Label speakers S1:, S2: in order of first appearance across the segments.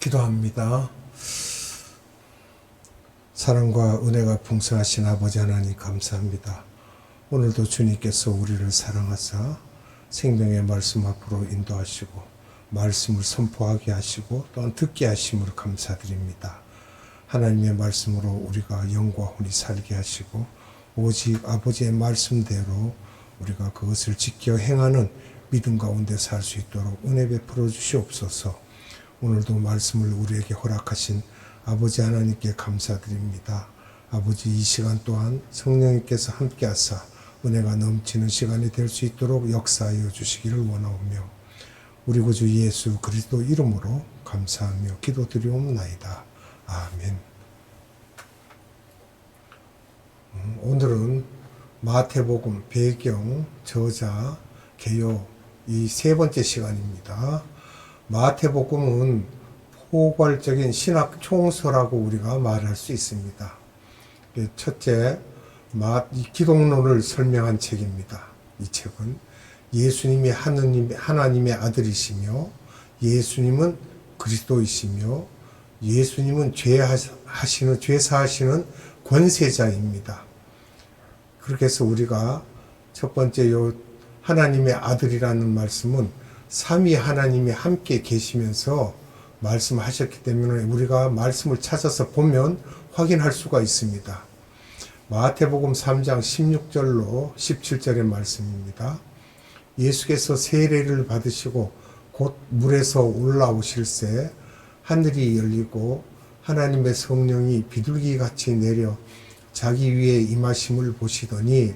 S1: 기도합니다. 사랑과 은혜가 풍성하신 아버지 하나님 감사합니다. 오늘도 주님께서 우리를 사랑하사 생명의 말씀 앞으로 인도하시고 말씀을 선포하게 하시고 또한 듣게 하심으로 감사드립니다. 하나님의 말씀으로 우리가 영과 혼이 살게 하시고 오직 아버지의 말씀대로 우리가 그것을 지켜 행하는 믿음 가운데 살 수 있도록 은혜 베풀어 주시옵소서. 오늘도 말씀을 우리에게 허락하신 아버지 하나님께 감사드립니다. 아버지, 이 시간 또한 성령님께서 함께 하사 은혜가 넘치는 시간이 될 수 있도록 역사하여 주시기를 원하오며 우리 구주 예수 그리스도 이름으로 감사하며 기도드리옵나이다. 아멘. 오늘은 마태복음 배경, 저자, 개요 이 세 번째 시간입니다. 마태복음은 포괄적인 신학 총서라고 우리가 말할 수 있습니다. 첫째, 기독론을 설명한 책입니다. 이 책은 예수님이 하나님의 아들이시며 예수님은 그리스도이시며 예수님은 죄 사하시는 권세자입니다. 그렇게 해서 우리가 첫 번째 하나님의 아들이라는 말씀은 삼위 하나님이 함께 계시면서 말씀하셨기 때문에 우리가 말씀을 찾아서 보면 확인할 수가 있습니다. 마태복음 3장 16절로 17절의 말씀입니다. 예수께서 세례를 받으시고 곧 물에서 올라오실새 하늘이 열리고 하나님의 성령이 비둘기같이 내려 자기 위에 임하심을 보시더니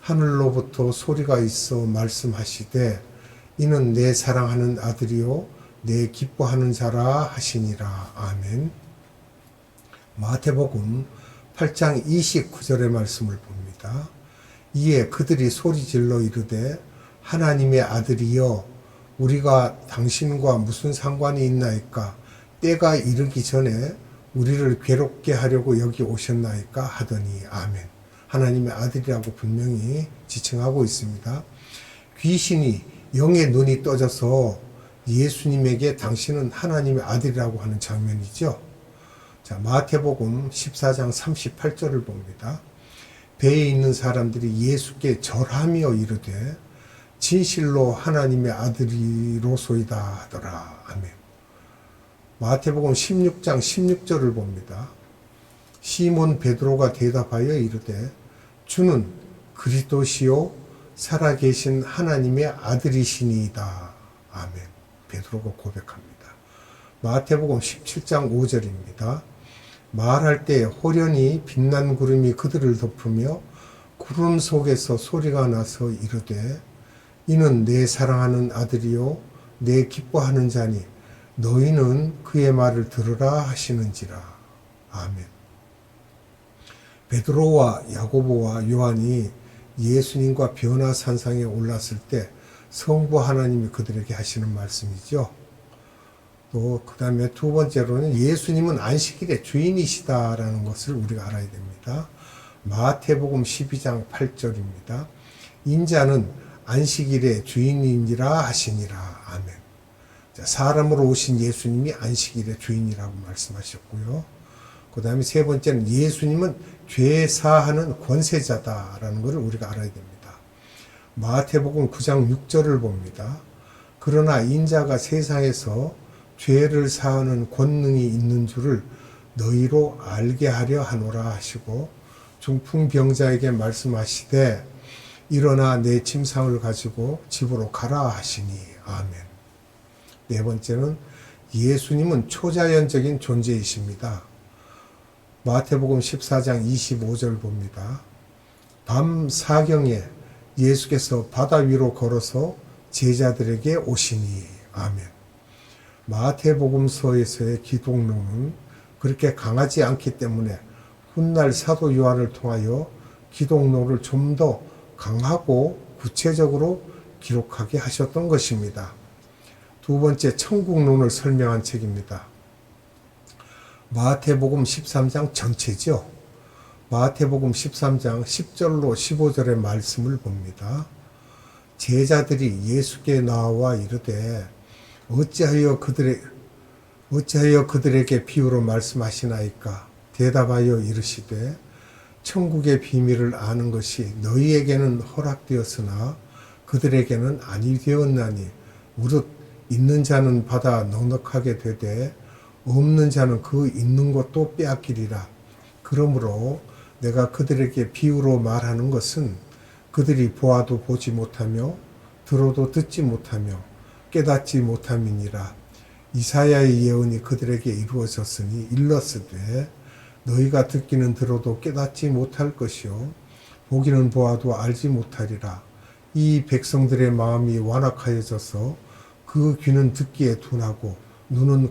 S1: 하늘로부터 소리가 있어 말씀하시되 이는 내 사랑하는 아들이요 내 기뻐하는 자라 하시니라. 아멘. 마태복음 8장 29절의 말씀을 봅니다. 이에 그들이 소리질러 이르되 하나님의 아들이여 우리가 당신과 무슨 상관이 있나이까 때가 이르기 전에 우리를 괴롭게 하려고 여기 오셨나이까 하더니. 아멘. 하나님의 아들이라고 분명히 지칭하고 있습니다. 귀신이 영의 눈이 떠져서 예수님에게 당신은 하나님의 아들이라고 하는 장면이죠. 자, 마태복음 14장 38절을 봅니다. 배에 있는 사람들이 예수께 절하며 이르되 진실로 하나님의 아들이로소이다 하더라. 아멘. 마태복음 16장 16절을 봅니다. 시몬 베드로가 대답하여 이르되 주는 그리스도시요 살아계신 하나님의 아들이시니이다. 아멘. 베드로가 고백합니다. 마태복음 17장 5절입니다. 말할 때 호련히 빛난 구름이 그들을 덮으며 구름 속에서 소리가 나서 이르되 이는 내 사랑하는 아들이요 내 기뻐하는 자니 너희는 그의 말을 들으라 하시는지라. 아멘. 베드로와 야고보와 요한이 예수님과 변화산상에 올랐을 때 성부 하나님이 그들에게 하시는 말씀이죠. 또 그 다음에 두 번째로는 예수님은 안식일의 주인이시다라는 것을 우리가 알아야 됩니다. 마태복음 12장 8절입니다. 인자는 안식일의 주인이니라 하시니라. 아멘. 사람으로 오신 예수님이 안식일의 주인이라고 말씀하셨고요. 그 다음에 세 번째는 예수님은 죄 사하는 권세자다라는 것을 우리가 알아야 됩니다. 마태복음 9장 6절을 봅니다. 그러나 인자가 세상에서 죄를 사하는 권능이 있는 줄을 너희로 알게 하려 하노라 하시고 중풍병자에게 말씀하시되 일어나 내 침상을 가지고 집으로 가라 하시니. 아멘. 네 번째는 예수님은 초자연적인 존재이십니다. 마태복음 14장 25절 봅니다. 밤 사경에 예수께서 바다 위로 걸어서 제자들에게 오시니. 아멘. 마태복음서에서의 기독론은 그렇게 강하지 않기 때문에 훗날 사도 요한을 통하여 기독론을 좀 더 강하고 구체적으로 기록하게 하셨던 것입니다. 두 번째, 천국론을 설명한 책입니다. 마태복음 13장 전체죠. 마태복음 13장 10절로 15절의 말씀을 봅니다. 제자들이 예수께 나와 이르되 어찌하여 그들에게 비유로 말씀하시나이까? 대답하여 이르시되 천국의 비밀을 아는 것이 너희에게는 허락되었으나 그들에게는 아니 되었나니 무릇 있는 자는 받아 넉넉하게 되되 없는 자는 그 있는 것도 빼앗기리라. 그러므로 내가 그들에게 비유로 말하는 것은 그들이 보아도 보지 못하며 들어도 듣지 못하며 깨닫지 못함이니라. 이사야의 예언이 그들에게 이루어졌으니 일렀으되 너희가 듣기는 들어도 깨닫지 못할 것이요 보기는 보아도 알지 못하리라. 이 백성들의 마음이 완악하여져서 그 귀는 듣기에 둔하고 눈은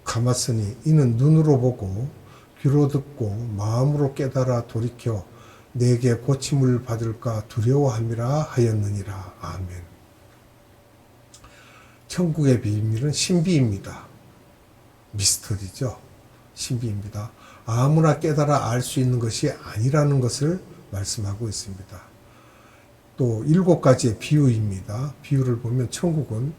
S1: 감았으니 이는 눈으로 보고 귀로 듣고 마음으로 깨달아 돌이켜 내게 고침을 받을까 두려워함이라 하였느니라. 아멘. 천국의 비밀은 신비입니다. 미스터리죠. 신비입니다. 아무나 깨달아 알 수 있는 것이 아니라는 것을 말씀하고 있습니다. 또 7가지의 비유입니다. 비유를 보면 천국은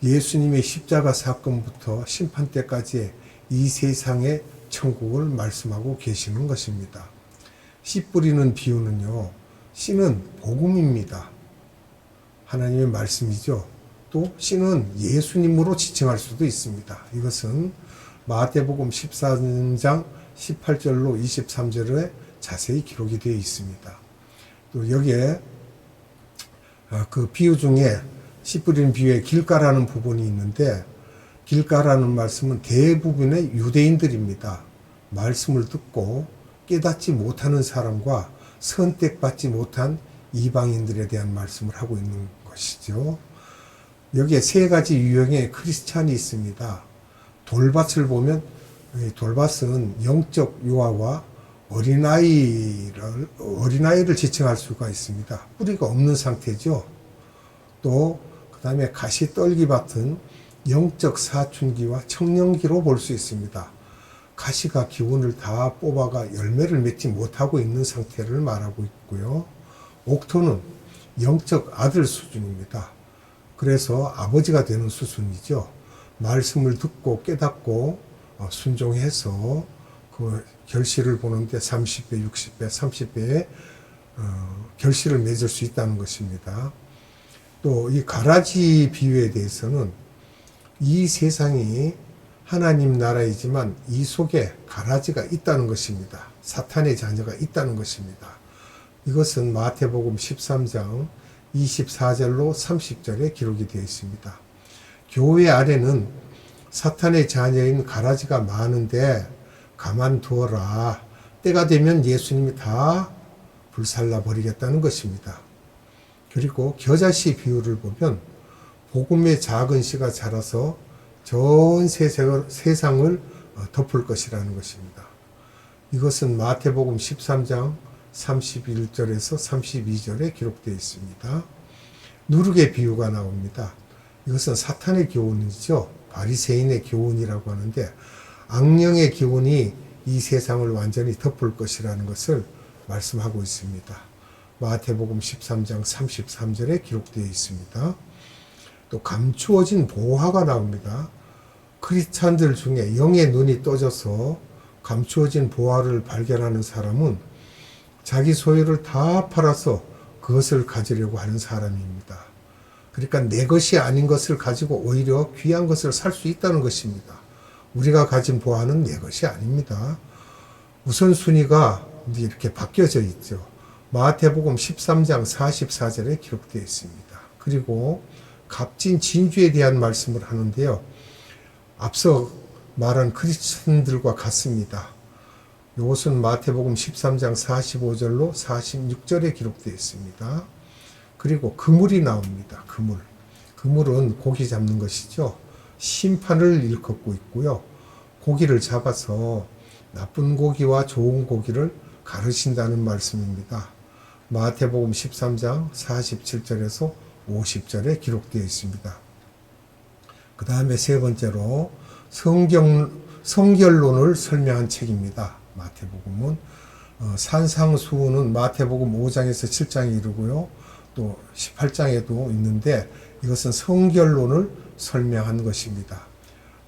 S1: 예수님의 십자가 사건부터 심판 때까지의 이 세상의 천국을 말씀하고 계시는 것입니다. 씨 뿌리는 비유는요, 씨는 복음입니다. 하나님의 말씀이죠. 또 씨는 예수님으로 지칭할 수도 있습니다. 이것은 마태복음 14장 18절로 23절에 자세히 기록이 되어 있습니다. 또 여기에 그 비유 중에 씨 뿌리는 비유에 길가라는 부분이 있는데, 길가라는 말씀은 대부분의 유대인들입니다. 말씀을 듣고 깨닫지 못하는 사람과 선택받지 못한 이방인들에 대한 말씀을 하고 있는 것이죠. 여기에 3가지 유형의 크리스찬이 있습니다. 돌밭을 보면 돌밭은 영적 유아와 어린아이를 지칭할 수가 있습니다. 뿌리가 없는 상태죠. 또 그 다음에 가시떨기밭은 영적 사춘기와 청년기로 볼 수 있습니다. 가시가 기운을 다 뽑아가 열매를 맺지 못하고 있는 상태를 말하고 있고요. 옥토는 영적 아들 수준입니다. 그래서 아버지가 되는 수준이죠. 말씀을 듣고 깨닫고 순종해서 그 결실을 보는데 30배, 60배, 30배의 결실을 맺을 수 있다는 것입니다. 또 이 가라지 비유에 대해서는 이 세상이 하나님 나라이지만 이 속에 가라지가 있다는 것입니다. 사탄의 자녀가 있다는 것입니다. 이것은 마태복음 13장 24절로 30절에 기록이 되어 있습니다. 교회 안에는 사탄의 자녀인 가라지가 많은데 가만두어라. 때가 되면 예수님이 다 불살라 버리겠다는 것입니다. 그리고 겨자씨 비유를 보면 복음의 작은 씨가 자라서 전 세상을 덮을 것이라는 것입니다. 이것은 마태복음 13장 31절에서 32절에 기록되어 있습니다. 누룩의 비유가 나옵니다. 이것은 사탄의 교훈이죠. 바리새인의 교훈이라고 하는데 악령의 기운이 이 세상을 완전히 덮을 것이라는 것을 말씀하고 있습니다. 마태복음 13장 33절에 기록되어 있습니다. 또 감추어진 보화가 나옵니다. 크리스찬들 중에 영의 눈이 떠져서 감추어진 보화를 발견하는 사람은 자기 소유를 다 팔아서 그것을 가지려고 하는 사람입니다. 그러니까 내 것이 아닌 것을 가지고 오히려 귀한 것을 살 수 있다는 것입니다. 우리가 가진 보화는 내 것이 아닙니다. 우선순위가 이렇게 바뀌어져 있죠. 마태복음 13장 44절에 기록되어 있습니다. 그리고 값진 진주에 대한 말씀을 하는데요. 앞서 말한 크리스천들과 같습니다. 이것은 마태복음 13장 45절로 46절에 기록되어 있습니다. 그리고 그물이 나옵니다. 그물은 고기 잡는 것이죠. 심판을 일컫고 있고요. 고기를 잡아서 나쁜 고기와 좋은 고기를 가르친다는 말씀입니다. 마태복음 13장 47절에서 50절에 기록되어 있습니다. 그 다음에 3번째로 성결론을 설명한 책입니다. 마태복음은 산상수훈은 마태복음 5장에서 7장에 이르고요. 또 18장에도 있는데 이것은 성결론을 설명한 것입니다.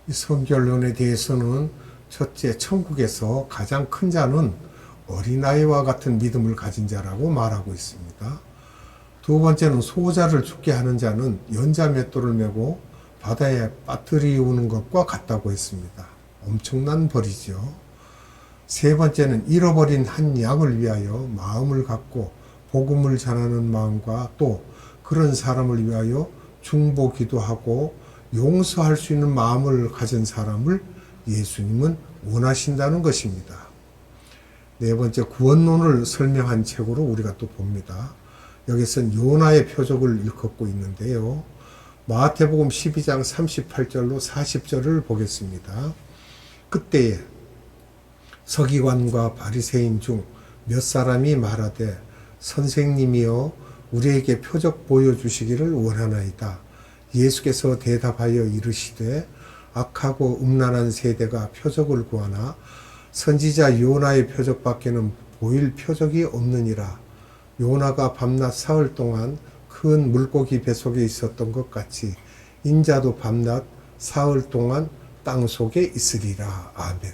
S1: 이 성결론에 대해서는 첫째, 천국에서 가장 큰 자는 어린아이와 같은 믿음을 가진 자라고 말하고 있습니다. 두 번째는 소자를 죽게 하는 자는 연자 맷돌을 메고 바다에 빠뜨리우는 것과 같다고 했습니다. 엄청난 벌이죠. 세 번째는 잃어버린 한 양을 위하여 마음을 갖고 복음을 전하는 마음과 또 그런 사람을 위하여 중보 기도하고 용서할 수 있는 마음을 가진 사람을 예수님은 원하신다는 것입니다. 네 번째, 구원론을 설명한 책으로 우리가 또 봅니다. 여기서는 요나의 표적을 일컫고 있는데요. 마태복음 12장 38절로 40절을 보겠습니다. 그때에 서기관과 바리새인 중 몇 사람이 말하되 선생님이여 우리에게 표적 보여주시기를 원하나이다. 예수께서 대답하여 이르시되 악하고 음란한 세대가 표적을 구하나 선지자 요나의 표적밖에는 보일 표적이 없느니라. 요나가 밤낮 사흘 동안 큰 물고기 뱃속에 있었던 것 같이 인자도 밤낮 사흘 동안 땅 속에 있으리라. 아멘.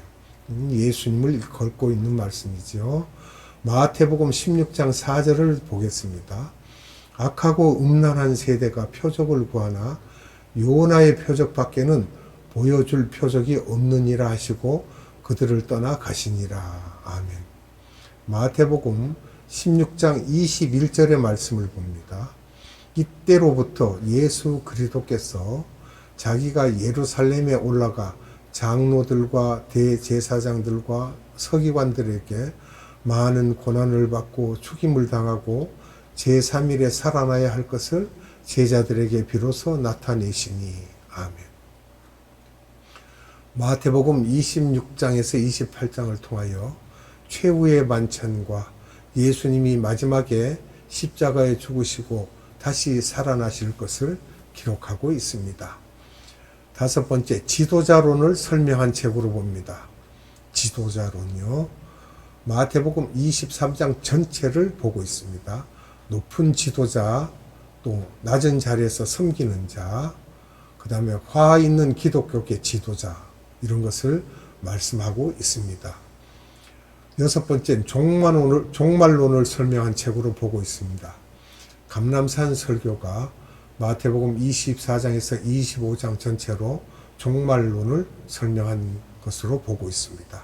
S1: 예수님을 걸고 있는 말씀이죠. 마태복음 16장 4절을 보겠습니다. 악하고 음란한 세대가 표적을 구하나 요나의 표적밖에는 보여줄 표적이 없느니라 하시고 그들을 떠나 가시니라. 아멘. 마태복음 16장 21절의 말씀을 봅니다. 이때로부터 예수 그리스도께서 자기가 예루살렘에 올라가 장로들과 대제사장들과 서기관들에게 많은 고난을 받고 죽임을 당하고 제3일에 살아나야 할 것을 제자들에게 비로소 나타내시니. 아멘. 마태복음 26장에서 28장을 통하여 최후의 만찬과 예수님이 마지막에 십자가에 죽으시고 다시 살아나실 것을 기록하고 있습니다. 다섯 번째, 지도자론을 설명한 책으로 봅니다. 지도자론요. 마태복음 23장 전체를 보고 있습니다. 높은 지도자, 또 낮은 자리에서 섬기는 자, 그 다음에 화 있는 기독교계 지도자, 이런 것을 말씀하고 있습니다. 여섯 번째는 종말론을 설명한 책으로 보고 있습니다. 감람산 설교가 마태복음 24장에서 25장 전체로 종말론을 설명한 것으로 보고 있습니다.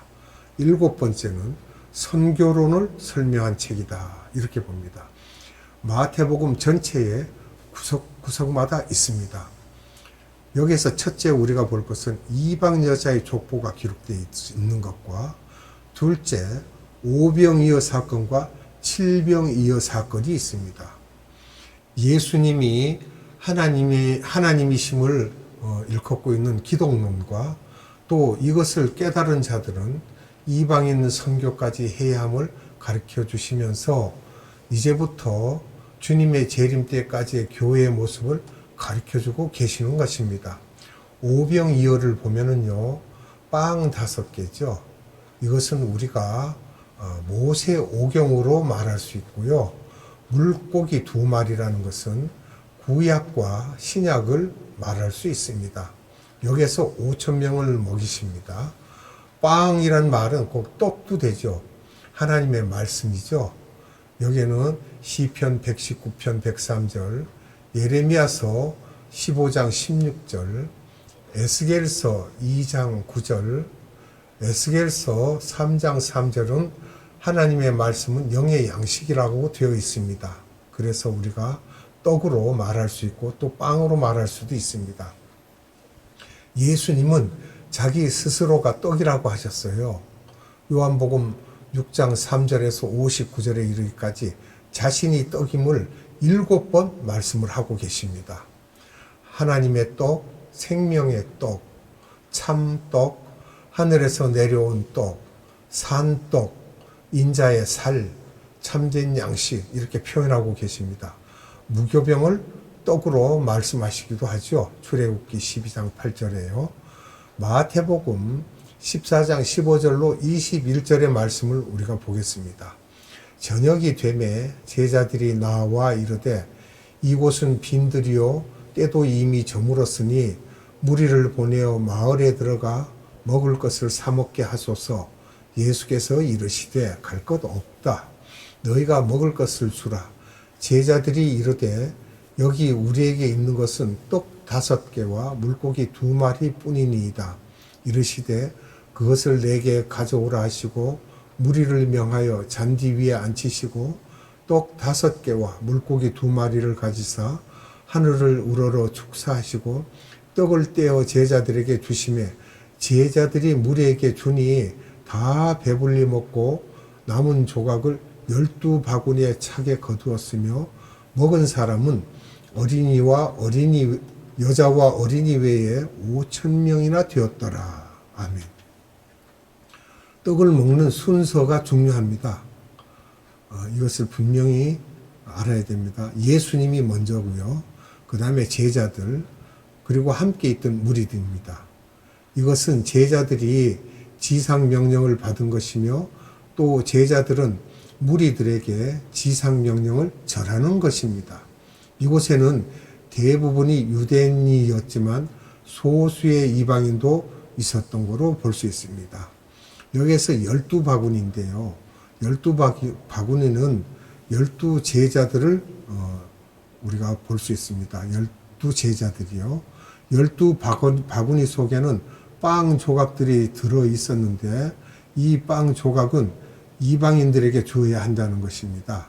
S1: 일곱 번째는 선교론을 설명한 책이다, 이렇게 봅니다. 마태복음 전체에 구석마다 있습니다. 여기에서 첫째 우리가 볼 것은 이방 여자의 족보가 기록되어 있는 것과 둘째 오병이어 사건과 칠병이어 사건이 있습니다. 예수님이 하나님이심을 일컫고 있는 기독론과 또 이것을 깨달은 자들은 이방인 선교까지 해야 함을 가르쳐 주시면서 이제부터 주님의 재림 때까지의 교회의 모습을 가르쳐 주고 계시는 것입니다. 오병이어를 보면은요, 빵 5개죠. 이것은 우리가 모세 오경으로 말할 수 있고요. 물고기 2마리라는 것은 구약과 신약을 말할 수 있습니다. 여기에서 5,000명을 먹이십니다. 빵이란 말은 꼭 떡도 되죠. 하나님의 말씀이죠. 여기에는 시편 119편 103절, 예레미야서 15장 16절, 에스겔서 2장 9절, 에스겔서 3장 3절은 하나님의 말씀은 영의 양식이라고 되어 있습니다. 그래서 우리가 떡으로 말할 수 있고 또 빵으로 말할 수도 있습니다. 예수님은 자기 스스로가 떡이라고 하셨어요. 요한복음 6장 3절에서 59절에 이르기까지 자신이 떡임을 7번 말씀을 하고 계십니다. 하나님의 떡, 생명의 떡, 참떡, 하늘에서 내려온 떡, 산떡, 인자의 살, 참된 양식, 이렇게 표현하고 계십니다. 무교병을 떡으로 말씀하시기도 하죠. 출애굽기 12장 8절에요. 마태복음 14장 15절로 21절의 말씀을 우리가 보겠습니다. 저녁이 되매 제자들이 나와 이르되 이곳은 빈들이요 때도 이미 저물었으니 무리를 보내어 마을에 들어가 먹을 것을 사 먹게 하소서. 예수께서 이르시되 갈 것 없다. 너희가 먹을 것을 주라. 제자들이 이르되 여기 우리에게 있는 것은 떡 5개와 물고기 2마리 뿐이니이다. 이르시되 그것을 내게 가져오라 하시고 무리를 명하여 잔디 위에 앉히시고 떡 5개와 물고기 2마리를 가지사 하늘을 우러러 축사하시고 떡을 떼어 제자들에게 주시매 제자들이 무리에게 주니 다 배불리 먹고 남은 조각을 12바구니에 차게 거두었으며 먹은 사람은 여자와 어린이 외에 5,000명이나 되었더라. 아멘. 떡을 먹는 순서가 중요합니다. 이것을 분명히 알아야 됩니다. 예수님이 먼저고요. 그 다음에 제자들, 그리고 함께 있던 무리들입니다. 이것은 제자들이 지상 명령을 받은 것이며 또 제자들은 무리들에게 지상 명령을 절하는 것입니다. 이곳에는 대부분이 유대인이었지만 소수의 이방인도 있었던 것으로 볼 수 있습니다. 여기에서 12바구니인데요. 12바구니는 12제자들을 우리가 볼 수 있습니다. 12제자들이요. 12바구니 속에는 빵 조각들이 들어 있었는데 이 빵 조각은 이방인들에게 주어야 한다는 것입니다.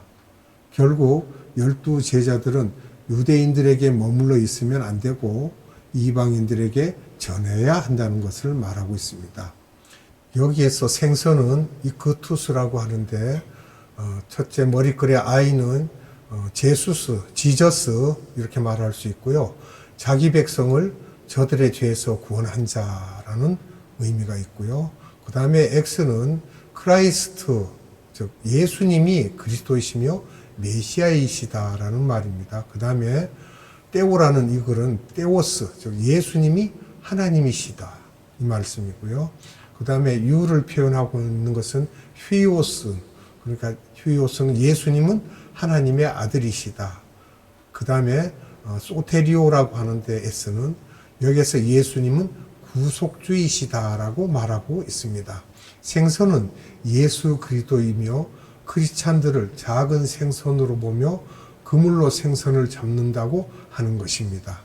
S1: 결국 12제자들은 유대인들에게 머물러 있으면 안 되고 이방인들에게 전해야 한다는 것을 말하고 있습니다. 여기에서 생선은 이크투스라고 하는데 첫째 머리글의 아이는 제수스, 지저스 이렇게 말할 수 있고요. 자기 백성을 저들의 죄에서 구원한 자라는 의미가 있고요. 그 다음에 X는 크라이스트, 즉 예수님이 그리스도이시며 메시아이시다라는 말입니다. 그 다음에 떼오라는 이 글은 떼오스, 즉 예수님이 하나님이시다 이 말씀이고요. 그 다음에 유를 표현하고 있는 것은 휘오스, 그러니까 휘오스는 예수님은 하나님의 아들이시다. 그 다음에 소테리오라고 하는데 S는 여기에서 예수님은 구속주이시다라고 말하고 있습니다. 생선은 예수 그리스도이며 크리스찬들을 작은 생선으로 보며 그물로 생선을 잡는다고 하는 것입니다.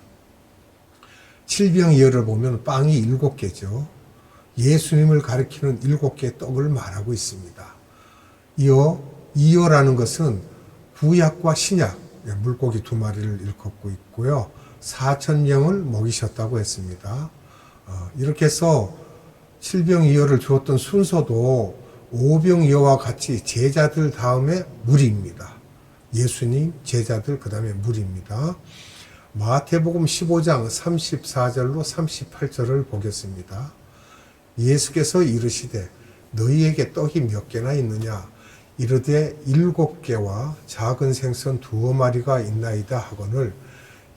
S1: 칠병이어를 보면 빵이 7개죠. 예수님을 가리키는 7개의 떡을 말하고 있습니다. 이어라는 것은 구약과 신약, 물고기 2마리를 일컫고 있고요. 4,000명을 먹이셨다고 했습니다. 이렇게 해서 칠병이어를 주었던 순서도 오병이어와 같이 제자들 다음에 무리입니다. 예수님, 제자들, 그 다음에 무리입니다. 마태복음 15장 34절로 38절을 보겠습니다. 예수께서 이르시되 너희에게 떡이 몇 개나 있느냐? 이르되 7개와 작은 생선 2마리가 있나이다 하거늘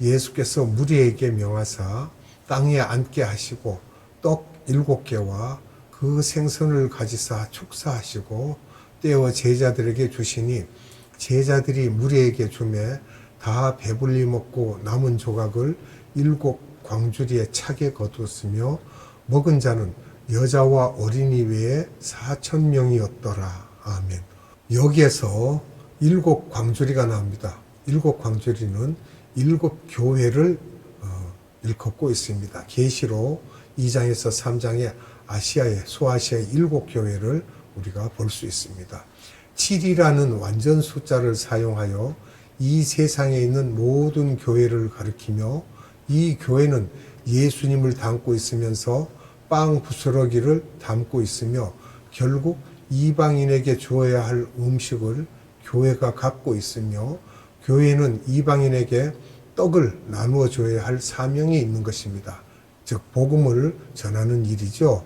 S1: 예수께서 무리에게 명하사 땅에 앉게 하시고 떡 7개와 그 생선을 가지사 축사하시고 떼어 제자들에게 주시니 제자들이 무리에게 주매 다 배불리 먹고 남은 조각을 7 광주리에 차게 거두었으며 먹은 자는 여자와 어린이 외에 4,000명이었더라. 아멘. 여기에서 7 광주리가 나옵니다. 7 광주리는 7 교회를 일컫고 있습니다. 계시록 2장에서 3장에 소아시아의 7 교회를 우리가 볼 수 있습니다. 7이라는 완전 숫자를 사용하여 이 세상에 있는 모든 교회를 가리키며 이 교회는 예수님을 담고 있으면서 빵 부스러기를 담고 있으며 결국 이방인에게 주어야 할 음식을 교회가 갖고 있으며 교회는 이방인에게 떡을 나누어 줘야 할 사명이 있는 것입니다. 즉 복음을 전하는 일이죠.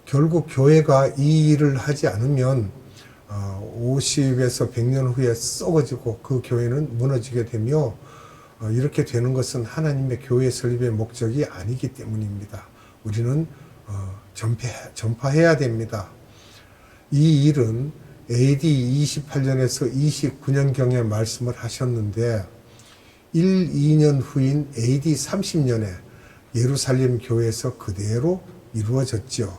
S1: 결국 교회가 이 일을 하지 않으면 50에서 100년 후에 썩어지고 그 교회는 무너지게 되며 이렇게 되는 것은 하나님의 교회 설립의 목적이 아니기 때문입니다. 우리는 전파해야 됩니다. 이 일은 AD 28년에서 29년경에 말씀을 하셨는데 1, 2년 후인 AD 30년에 예루살렘 교회에서 그대로 이루어졌죠.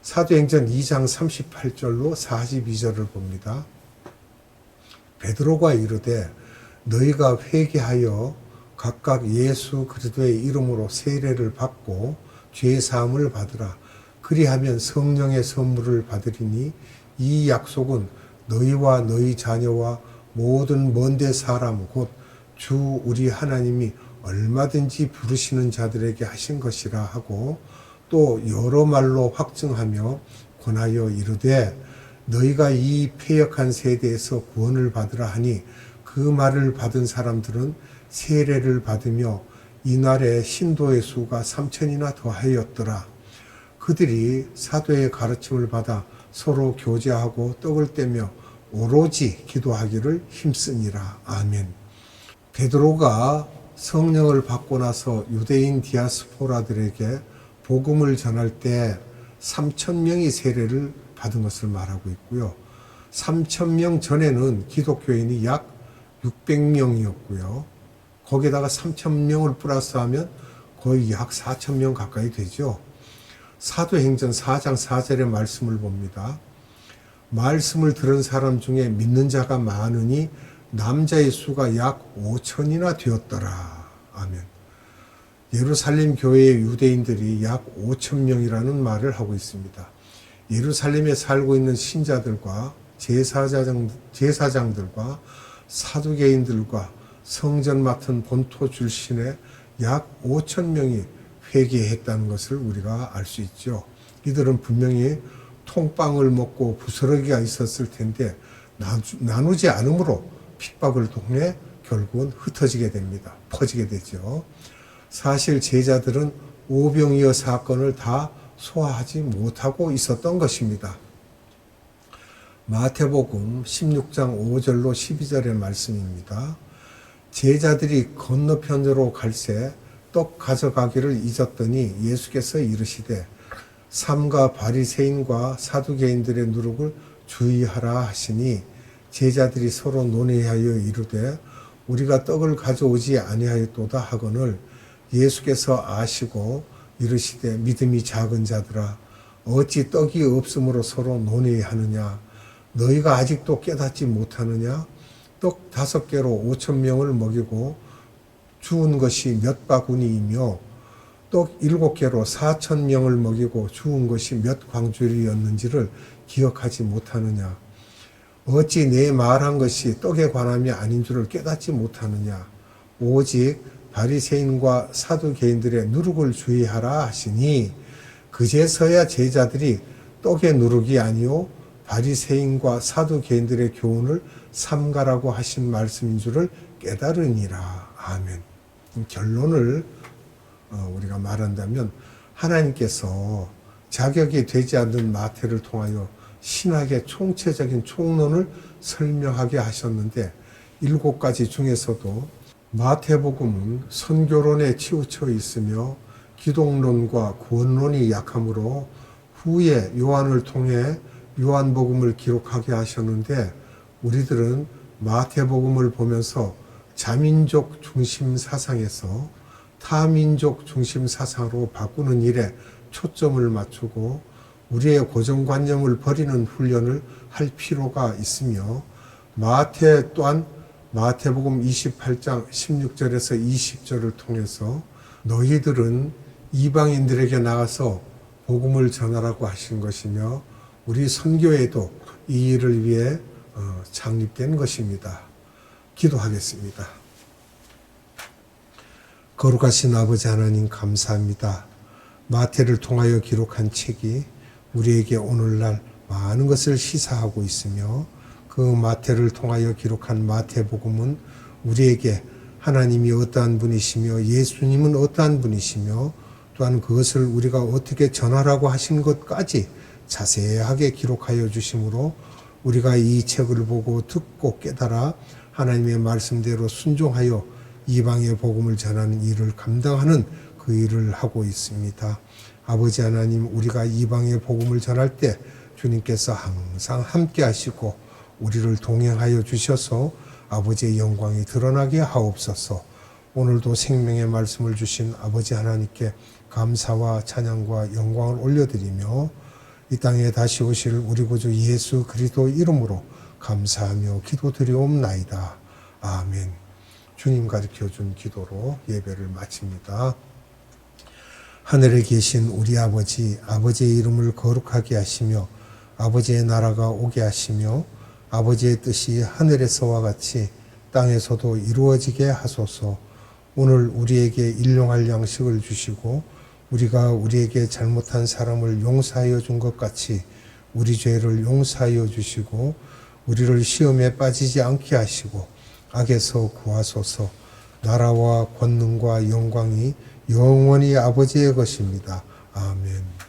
S1: 사도행전 2장 38절로 42절을 봅니다. 베드로가 이르되 너희가 회개하여 각각 예수 그리스도의 이름으로 세례를 받고 죄 사함을 받으라. 그리하면 성령의 선물을 받으리니 이 약속은 너희와 너희 자녀와 모든 먼데 사람 곧 주 우리 하나님이 얼마든지 부르시는 자들에게 하신 것이라 하고 또 여러 말로 확증하며 권하여 이르되 너희가 이 패역한 세대에서 구원을 받으라 하니 그 말을 받은 사람들은 세례를 받으며 이날에 신도의 수가 3,000이나 더하였더라. 그들이 사도의 가르침을 받아 서로 교제하고 떡을 떼며 오로지 기도하기를 힘쓰니라. 아멘. 베드로가 성령을 받고 나서 유대인 디아스포라들에게 복음을 전할 때 3,000명이 세례를 받은 것을 말하고 있고요. 3,000명 전에는 기독교인이 약 600명이었고요. 거기에다가 3,000명을 플러스하면 거의 약 4,000명 가까이 되죠. 사도행전 4장 4절의 말씀을 봅니다. 말씀을 들은 사람 중에 믿는 자가 많으니 남자의 수가 약 5,000이나 되었더라. 아멘. 예루살렘 교회의 유대인들이 약 5,000명이라는 말을 하고 있습니다. 예루살렘에 살고 있는 신자들과 제사장들과 사두개인들과 성전 맡은 본토 출신의 약 5,000명이 회개했다는 것을 우리가 알 수 있죠. 이들은 분명히 통빵을 먹고 부스러기가 있었을 텐데 나누지 않으므로 핍박을 통해 결국은 흩어지게 됩니다. 퍼지게 되죠. 사실 제자들은 오병이어 사건을 다 소화하지 못하고 있었던 것입니다. 마태복음 16장 5절로 12절의 말씀입니다. 제자들이 건너편으로 갈새 떡 가져가기를 잊었더니 예수께서 이르시되 삼가 바리새인과 사두개인들의 누룩을 주의하라 하시니 제자들이 서로 논의하여 이르되 우리가 떡을 가져오지 아니하였도다 하거늘 예수께서 아시고 이르시되 믿음이 작은 자들아 어찌 떡이 없으므로 서로 논의하느냐 너희가 아직도 깨닫지 못하느냐 떡 5개로 5,000명을 먹이고 주운 것이 몇 바구니이며 떡 7개로 4,000명을 먹이고 주운 것이 몇 광주리였는지를 기억하지 못하느냐 어찌 내 말한 것이 떡에 관함이 아닌 줄을 깨닫지 못하느냐 오직 바리새인과 사두개인들의 누룩을 주의하라 하시니 그제서야 제자들이 떡의 누룩이 아니요 바리새인과 사두개인들의 교훈을 삼가라고 하신 말씀인 줄을 깨달으니라. 아멘. 결론을 우리가 말한다면 하나님께서 자격이 되지 않는 마태를 통하여 신학의 총체적인 총론을 설명하게 하셨는데 7가지 중에서도 마태복음은 선교론에 치우쳐 있으며 기독론과 구원론이 약하므로 후에 요한을 통해 요한복음을 기록하게 하셨는데 우리들은 마태복음을 보면서 자민족 중심 사상에서 타민족 중심 사상으로 바꾸는 일에 초점을 맞추고 우리의 고정관념을 버리는 훈련을 할 필요가 있으며 마태 또한 마태복음 28장 16절에서 20절을 통해서 너희들은 이방인들에게 나가서 복음을 전하라고 하신 것이며 우리 선교회도 이 일을 위해 창립된 것입니다. 기도하겠습니다. 거룩하신 아버지 하나님 감사합니다. 마태를 통하여 기록한 책이 우리에게 오늘날 많은 것을 시사하고 있으며 그 마태를 통하여 기록한 마태복음은 우리에게 하나님이 어떠한 분이시며 예수님은 어떠한 분이시며 또한 그것을 우리가 어떻게 전하라고 하신 것까지 자세하게 기록하여 주심으로 우리가 이 책을 보고 듣고 깨달아 하나님의 말씀대로 순종하여 이방의 복음을 전하는 일을 감당하는 그 일을 하고 있습니다. 아버지 하나님, 우리가 이방의 복음을 전할 때 주님께서 항상 함께 하시고 우리를 동행하여 주셔서 아버지의 영광이 드러나게 하옵소서. 오늘도 생명의 말씀을 주신 아버지 하나님께 감사와 찬양과 영광을 올려드리며 이 땅에 다시 오실 우리 구주 예수 그리스도 이름으로 감사하며 기도드리옵나이다. 아멘. 주님 가르쳐준 기도로 예배를 마칩니다. 하늘에 계신 우리 아버지, 아버지의 이름을 거룩하게 하시며 아버지의 나라가 오게 하시며 아버지의 뜻이 하늘에서와 같이 땅에서도 이루어지게 하소서. 오늘 우리에게 일용할 양식을 주시고 우리가 우리에게 잘못한 사람을 용서하여 준 것 같이 우리 죄를 용서하여 주시고 우리를 시험에 빠지지 않게 하시고 악에서 구하소서. 나라와 권능과 영광이 영원히 아버지의 것입니다. 아멘.